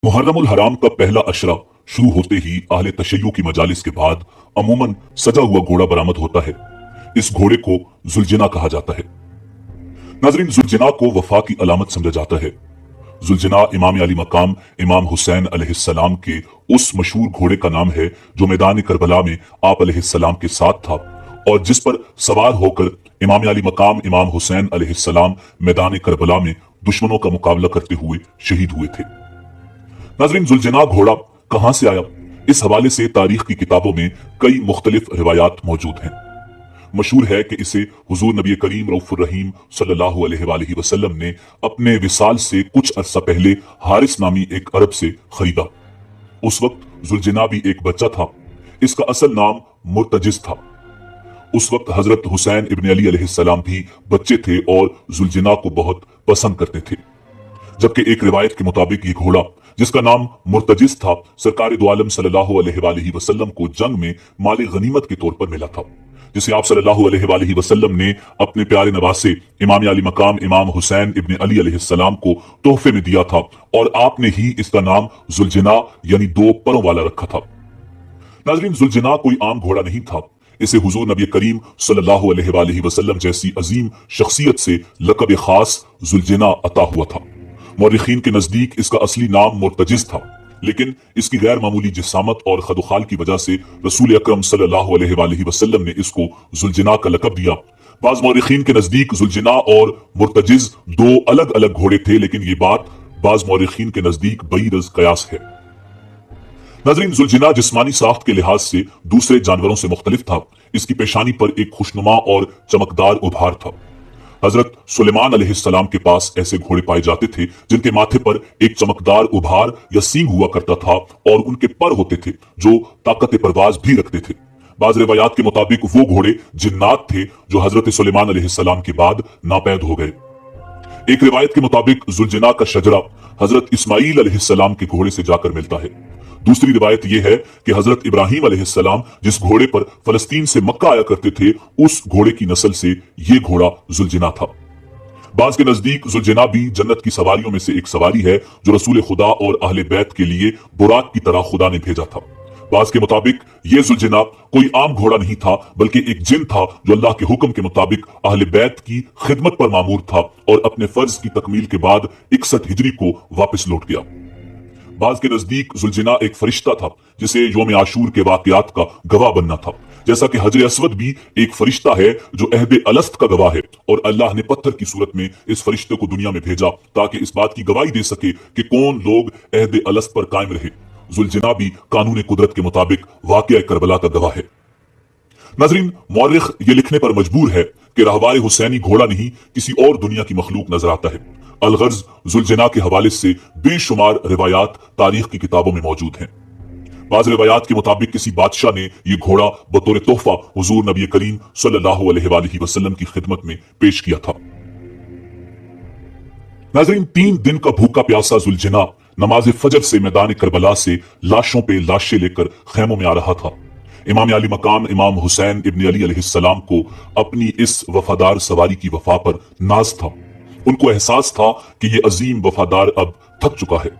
मुहर्रम उल हराम का पहला अशरा शुरू होते ही अहले तशय्युह की मजालिस के बाद अमूमन सजा हुआ घोड़ा बरामद होता है। इस घोड़े को जुलजना कहा जाता है। नाज़रीन, जुलजना को वफा की अलामत समझा जाता है। जुलजना इमाम अली मकाम इमाम हुसैन अलैहिस्सलाम के उस मशहूर घोड़े का नाम है जो मैदान करबला में आप अलैहिस्सलाम के साथ था और जिस पर सवार होकर इमाम अली मकाम इमाम हुसैन अलैहिस्सलाम मैदान करबला में दुश्मनों का मुकाबला करते हुए शहीद हुए थे। नाज़रीन, जुलजना घोड़ा कहां से आया, इस हवाले से तारीख की किताबों में कई मुख्तलिफ रिवायात मौजूद हैं। मशहूर है कि इसे हुजूर नबी करीम रऊफुर रहीम सल्लल्लाहु अलैहि वसल्लम ने अपने विसाल से कुछ अरसा पहले हारिस नामी एक अरब से खरीदा। उस वक्त जुलजना भी एक बच्चा था। इसका असल नाम मुर्तजिज था। उस वक्त हजरत हुसैन इब्न अली अलैहिस्सलाम भी बच्चे थे और जुलजना को बहुत पसंद करते थे। जबकि एक रिवायत के मुताबिक ये घोड़ा जिसका नाम मुर्तजिज था, सरकार दो आलम सल्लल्लाहु अलैहि वसल्लम को जंग में माली गनीमत के तौर पर मिला था, जिसे आप सल्लल्लाहु अलैहि वसल्लम ने अपने प्यारे नवासे इमाम अली मकाम इमाम हुसैन इब्न अली अलैहिस्सलाम को तोहफे में दिया था और आपने ही इसका नाम जुलजना यानी दो परों वाला रखा था। नाज़रीन, जुलजना कोई आम घोड़ा नहीं था। इसे हुजूर नबी करीम सल्लल्लाहु अलैहि वसल्लम जैसी अजीम शख्सियत से लक़ब खास जुलजना अता हुआ था। मौरिखीन के नजदीक इसका असली नाम मुर्तजिज था, लेकिन इसकी गैर मामूली जिसामत और खदुखाल की वजह से रसूल अकरम सल्लल्लाहु अलैहि वसल्लम ने इसको जुलजना का लक़ब दिया। बाज़ मौरिखीन के नजदीक जुलजना और मुर्तजिज दो अलग अलग घोड़े थे, लेकिन ये बात बाज़ मौरिखीन के नजदीक बईरज़ कयास है। नाज़रीन, जुलजना जिस्मानी साख्त के लिहाज से दूसरे जानवरों से मुख्तलिफ था। इसकी पेशानी पर एक खुशनुमा और चमकदार उभार था। हजरत सुलेमान अलैहिस्सलाम के पास ऐसे घोड़े पाए जाते थे जिनके माथे पर एक चमकदार उभार या सींग हुआ करता था और उनके पर होते थे जो ताकत परवाज भी रखते थे। बाज़ रिवायात के मुताबिक वो घोड़े जिन्नात थे जो हजरत सुलेमान अलैहिस्सलाम के बाद नापैद हो गए। एक रिवायत के मुताबिक जुलजना का शजरा हजरत इस्माईल अलैहिस्सलाम के घोड़े से जाकर मिलता है। दूसरी रिवायत यह है कि हजरत इब्राहिम अलैहिस्सलाम जिस घोड़े पर फलस्तीन से मक्का आया करते थे, उस घोड़े की नस्ल से यह घोड़ा जुलजना था। बाज़ के नजदीक जुलजना भी जन्नत की सवारियों में से एक सवारी है जो रसूल खुदा और अहले बैत के लिए बुराक की तरह खुदा ने भेजा था। बाज़ के मुताबिक यह जुलजना कोई आम घोड़ा नहीं था, बल्कि एक जिन था जो अल्लाह के हुक्म के मुताबिक अहले बैत की खिदमत पर मामूर था और अपने फर्ज की तकमील के बाद 61 हिजरी को वापस लौट गया। बाज़ के नजदीक जुलजना एक फरिश्ता था जिसे योम आशूर के वाकयात का गवाह बनना था, जैसा कि हजर अस्वद भी एक फरिश्ता है जो अहद अलस्त का गवाह है और अल्लाह ने पत्थर की सूरत में इस फरिश्ते को दुनिया में भेजा ताकि इस बात की गवाही दे सके कि कौन लोग अहद अलस्त पर कायम रहे। जुलजना भी कानून कुदरत के मुताबिक वाकया करबला का गवाह है। नाज़रीन, मौरिख ये लिखने पर मजबूर है कि रहवार हुसैनी घोड़ा नहीं किसी और दुनिया की मखलूक नजर आता है। अलगर्ज जुलजना के हवाले से बेशुमार रिवायात तारीख की किताबों में मौजूद हैं। बाज़ रिवायात के मुताबिक किसी बादशाह ने यह घोड़ा बतौर तोहफा हुजूर नबी करीम सल्लल्लाहु अलैहि वसल्लम की खिदमत में पेश किया था। नाज़रीन, 3 दिन का भूखा प्यासा जुलजना नमाज फजर से मैदान करबला से लाशों पे लाशें लेकर खैमों में आ रहा था। इमाम अली मकाम इमाम हुसैन इब्न अली अलैहिस्सलाम को अपनी इस वफादार सवारी की वफा पर नाज था। उनको एहसास था कि ये अजीम वफादार अब थक चुका है।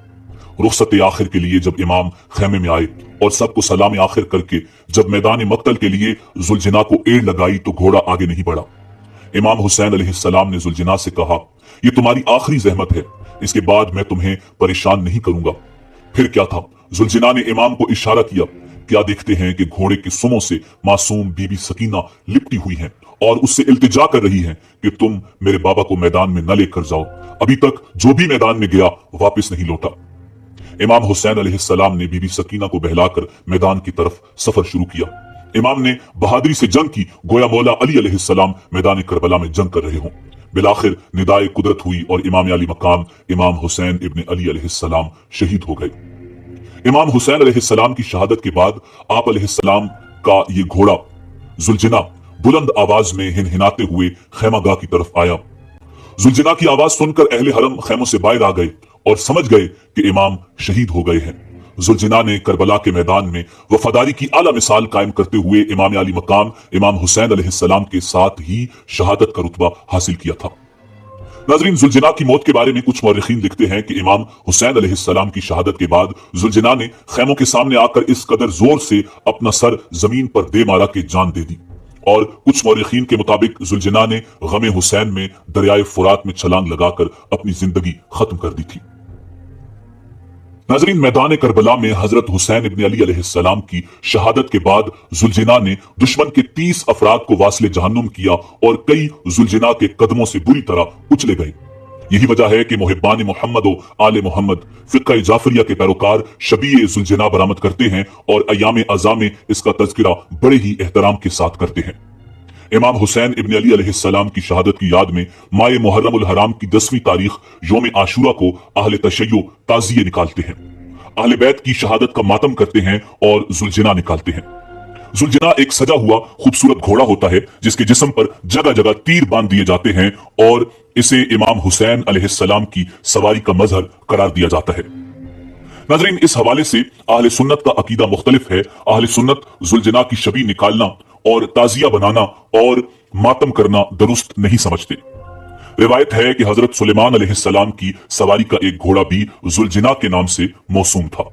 रुखसत आखिर के लिए जब इमाम खैमे में आए और सबको सलाम आखिर करके जब मैदान मक्तल के लिए जुलजना को एड़ लगाई तो घोड़ा आगे नहीं बढ़ा। इमाम हुसैन अलैहिस्सलाम ने जुलजना से कहा, ये तुम्हारी आखिरी जहमत है, इसके बाद मैं तुम्हें परेशान नहीं करूंगा। फिर क्या था, जुलजना ने इमाम को इशारा किया। क्या देखते हैं कि घोड़े के सुमों से मासूम बीबी सकीना लिपटी हुई हैं और उससे इल्तिजा कर रही हैं कि तुम मेरे बाबा को मैदान में न लेकर जाओ। अभी तक जो भी मैदान में गया वापस नहीं लौटा। इमाम हुसैन अलैहिस्सलाम ने बीबी सकीना को बहलाकर मैदान की तरफ सफर शुरू किया। इमाम ने बहादुरी से जंग की, गोया मौला अली अलैहिस्सलाम मैदान करबला में जंग कर रहे हों। बिलाखिर निदाए कुदरत हुई और इमाम अली मकाम इमाम हुसैन इब्न अली अलैहिस्सलाम शहीद हो गए। इमाम हुसैन अलैहिस्सलाम की शहादत के बाद आप अलैहिस्सलाम का ये घोड़ा जुलजना बुलंद आवाज में हिनहिनाते हुए खैमागाह की तरफ आया। जुलजना की आवाज सुनकर अहले हरम खैमों से बाहर आ गए और समझ गए कि इमाम शहीद हो गए हैं। जुलजना ने करबला के मैदान में वफादारी की आला मिसाल कायम करते हुए इमाम अली मकाम इमाम हुसैन अलैहिस्सलाम के साथ ही शहादत का रुतबा हासिल किया था। नाजरीन, जुलजना की मौत के बारे में कुछ मौरखीन लिखते हैं कि इमाम हुसैन अलैहिस्सलाम की शहादत के बाद जुलजना ने खैमों के सामने आकर इस कदर जोर से अपना सर जमीन पर दे मारा कि जान दे दी। और कुछ मौरखीन के मुताबिक जुलजना ने गमे हुसैन में दरियाए फुरात में छलांग लगाकर अपनी जिंदगी खत्म कर दी थी। नाजरीन, मैदान करबला में हजरत हुसैन इब्न अली अलैहिस्सलाम की शहादत के बाद जुलजना ने दुश्मन के 30 अफराद को वास्ले जहन्नुम किया और कई जुलजना के कदमों से बुरी तरह उछले गए। यही वजह है कि मुहिब्बान मोहम्मद और आले मोहम्मद फिक्का जाफरिया के पैरोकार शबीए जुलजना बरामद करते हैं और अयाम अज़ा में इसका तज़किरा बड़े ही एहतराम के साथ करते हैं। इमाम हुसैन इब्न अली अलैहिस्सलाम की शहादत की याद में माए मुहर्रमुल हराम की 10वीं तारीख यौम आशूरा को अहले तशय्यो ताज़िये निकालते हैं, अहले बैत की शहादत का मातम करते हैं और जुलजना निकालते हैं। जुलजना एक सजा हुआ खूबसूरत घोड़ा होता है जिसके जिस्म पर जगह जगह तीर बांध दिए जाते हैं और इसे इमाम हुसैन अलैहिस्सलाम की सवारी का मजहर करार दिया जाता है। नाज़रीन, इस हवाले से अहले सुन्नत का अकीदा मुख्तलिफ है। अहले सुन्नत जुलजना की शबी निकालना और ताजिया बनाना और मातम करना दुरुस्त नहीं समझते। रिवायत है कि हजरत सुलेमान अलैहिस्सलाम की सवारी का एक घोड़ा भी जुलजना के नाम से मौसूम था।